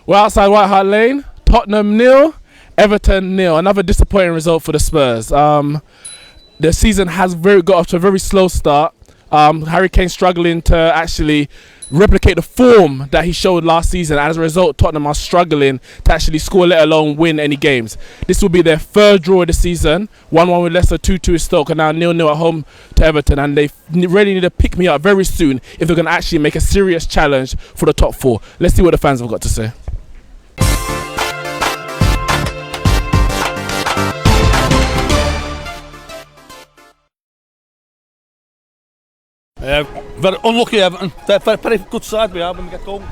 We're outside White Hart Lane. Tottenham 0, Everton 0. Another disappointing result for the Spurs. The season has got off to a very slow start. Harry Kane struggling to actually replicate the form that he showed last season. As a result, Tottenham are struggling to actually score, let alone win any games. This will be their third draw of the season. 1-1 with Leicester, 2-2 with Stoke, and now 0-0 at home to Everton. And they really need to pick me up very soon if they're going to actually make a serious challenge for the top four. Let's see what the fans have got to say. Very unlucky Everton. They're a very good side we have when we get going.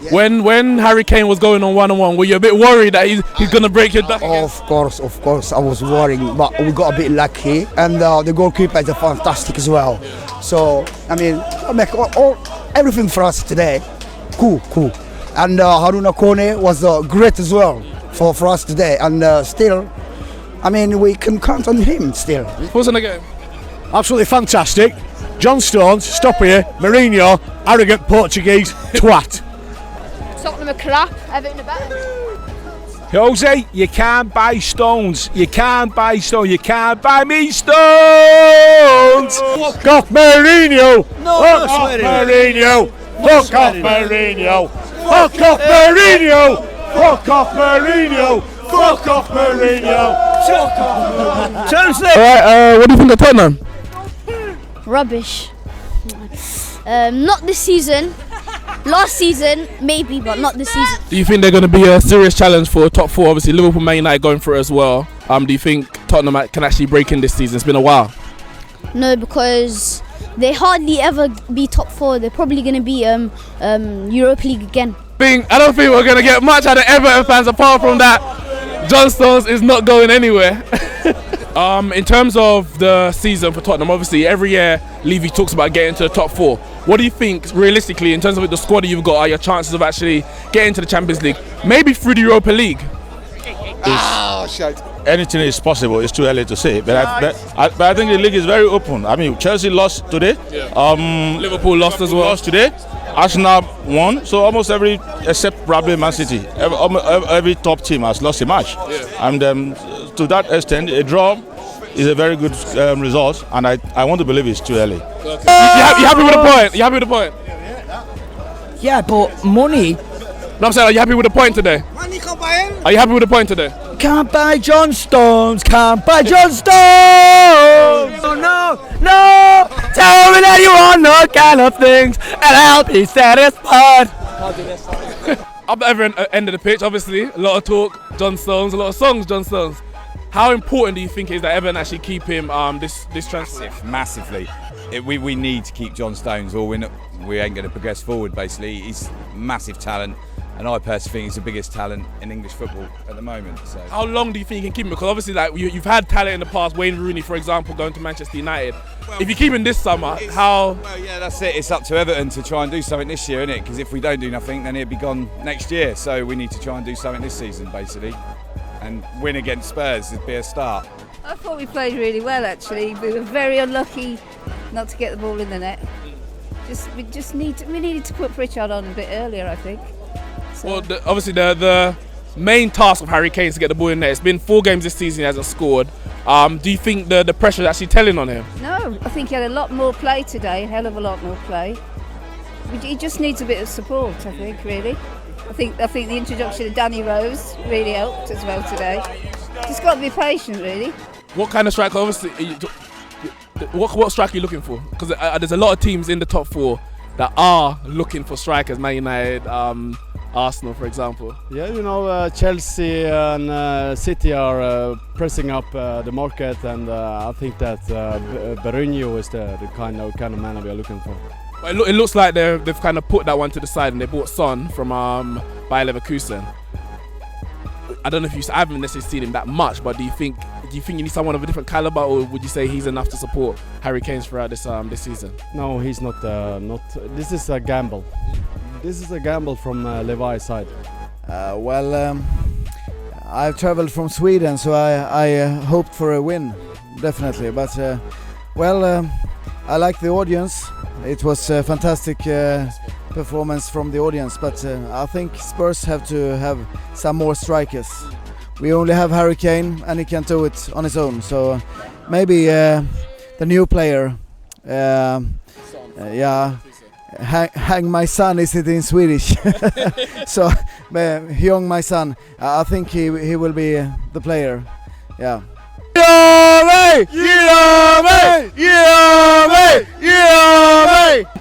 Yeah. When Harry Kane was going on 1-on-1, were you a bit worried that he's going to break your duck again? Of course, I was worrying, but we got a bit lucky, and the goalkeeper is fantastic as well. So, I mean, everything for us today, cool. And Haruna Kone was great as well for us today, and still, I mean, we can count on him still. What's in the game? Absolutely fantastic. John Stones, stop here. Mourinho, arrogant Portuguese twat. Tottenham are crap, Everton are better. Jose, you can't buy Stones. You can't buy me Stones. Fuck off Mourinho. Fuck off Mourinho. Fuck off Mourinho. Fuck off Mourinho. Fuck off Mourinho. Fuck off Mourinho. Alright, what do you think of Tottenham? Rubbish. Not this season. Last season, maybe, but not this season. Do you think they're going to be a serious challenge for top four? Obviously, Liverpool, Man United going for it as well. Do you think Tottenham can actually break in this season? It's been a while. No, because they hardly ever be top four. They're probably going to be Europa League again. I don't think we're going to get much out of Everton fans apart from that. John Stones is not going anywhere. In terms of the season for Tottenham, obviously every year Levy talks about getting to the top four. What do you think, realistically, in terms of the squad that you've got, are your chances of actually getting to the Champions League? Maybe through the Europa League? Anything is possible. It's too early to say. But I think the league is very open. I mean, Chelsea lost today. Yeah. Liverpool lost as well. Lost today. Arsenal won. So almost every, except probably Man City, every top team has lost a match. Yeah. And to that extent, a draw is a very good result. And I want to believe it's too early. Okay. You happy with the point? You happy with the point? Yeah, but money. No, I'm saying, are you happy with the point today? Money can't buy him. Are you happy with the point today? Can't buy John Stones. Can't buy John Stones. Oh, no. Tell me that you want no kind of things, and I'll be satisfied. Up at every end of the pitch, obviously, a lot of talk, John Stones, a lot of songs, John Stones. How important do you think it is that Everton actually keep him this transfer? Massively. We need to keep John Stones, or we ain't going to progress forward. Basically, he's massive talent, and I personally think he's the biggest talent in English football at the moment. So. How long do you think you can keep him? Because obviously, like you've had talent in the past. Wayne Rooney, for example, going to Manchester United. Well, if you keep him this summer, how? Well, yeah, that's it. It's up to Everton to try and do something this year, isn't it? Because if we don't do nothing, then he'll be gone next year. So we need to try and do something this season, basically, and win against Spurs would be a start. I thought we played really well, actually. We were very unlucky not to get the ball in the net. We needed to put Pritchard on a bit earlier, I think. So. Well, obviously the main task of Harry Kane is to get the ball in there. It's been 4 games this season he hasn't scored. Do you think the pressure is actually telling on him? No, I think he had a lot more play today, a hell of a lot more play. He just needs a bit of support, I think, really. I think the introduction of Danny Rose really helped as well today. Just got to be patient, really. What kind of striker, obviously, what striker are you looking for? Because there's a lot of teams in the top 4 that are looking for strikers, Man United, Arsenal, for example. Yeah, Chelsea and City are pressing up the market, and I think that Mourinho is the kind of man we are looking for. But it looks like they've kind of put that one to the side, and they bought Son from Bayer Leverkusen. I don't know if I haven't necessarily seen him that much, but do you think you need someone of a different caliber, or would you say he's enough to support Harry Kane throughout this season? No, he's not. This is a gamble. This is a gamble from Levi's side. I've traveled from Sweden, so I hoped for a win, definitely. But I like the audience. It was fantastic performance from the audience, but I think Spurs have to have some more strikers. We only have Harry Kane, and he can't do it on his own. So maybe the new player, Hang my son, is it in Swedish? So Hyung my son, I think he will be the player. Yeah.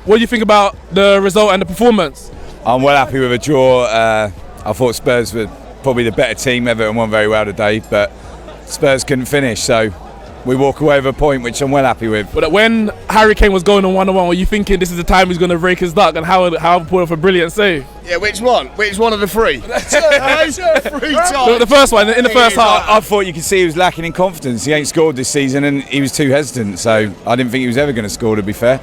What do you think about the result and the performance? I'm well happy with a draw. I thought Spurs were probably the better team. Everton won very well today, but Spurs couldn't finish, so we walk away with a point, which I'm well happy with. But when Harry Kane was going on 1-on-1, were you thinking this is the time he's going to break his duck, and how pull off a brilliant save? Yeah, which one? Which one of the three? Three times. The first one, in the first half. I thought you could see he was lacking in confidence. He ain't scored this season and he was too hesitant, so I didn't think he was ever going to score, to be fair.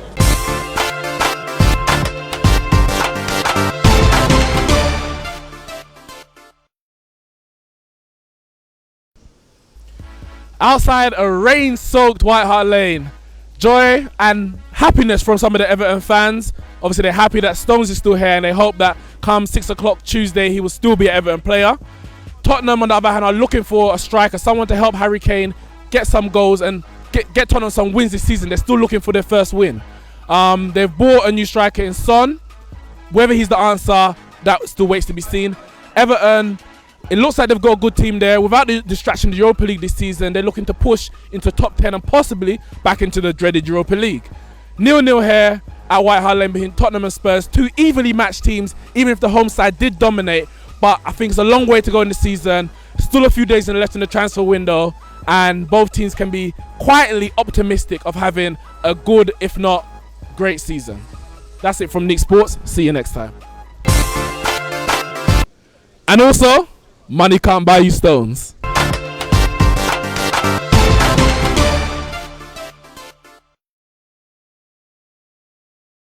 Outside a rain-soaked White Hart Lane, joy and happiness from some of the Everton fans. Obviously, they're happy that Stones is still here, and they hope that come 6 o'clock Tuesday, he will still be an Everton player. Tottenham, on the other hand, are looking for a striker, someone to help Harry Kane get some goals and get Tottenham some wins this season. They're still looking for their first win. They've bought a new striker in Son. Whether he's the answer, that still waits to be seen. Everton, it looks like they've got a good team there. Without the distraction of the Europa League this season, they're looking to push into top 10 and possibly back into the dreaded Europa League. 0-0 here at White Hart Lane between Tottenham and Spurs. Two evenly matched teams, even if the home side did dominate. But I think it's a long way to go in the season. Still a few days left in the transfer window, and both teams can be quietly optimistic of having a good, if not great season. That's it from Neeks Sports. See you next time. And also, money can't buy you stones.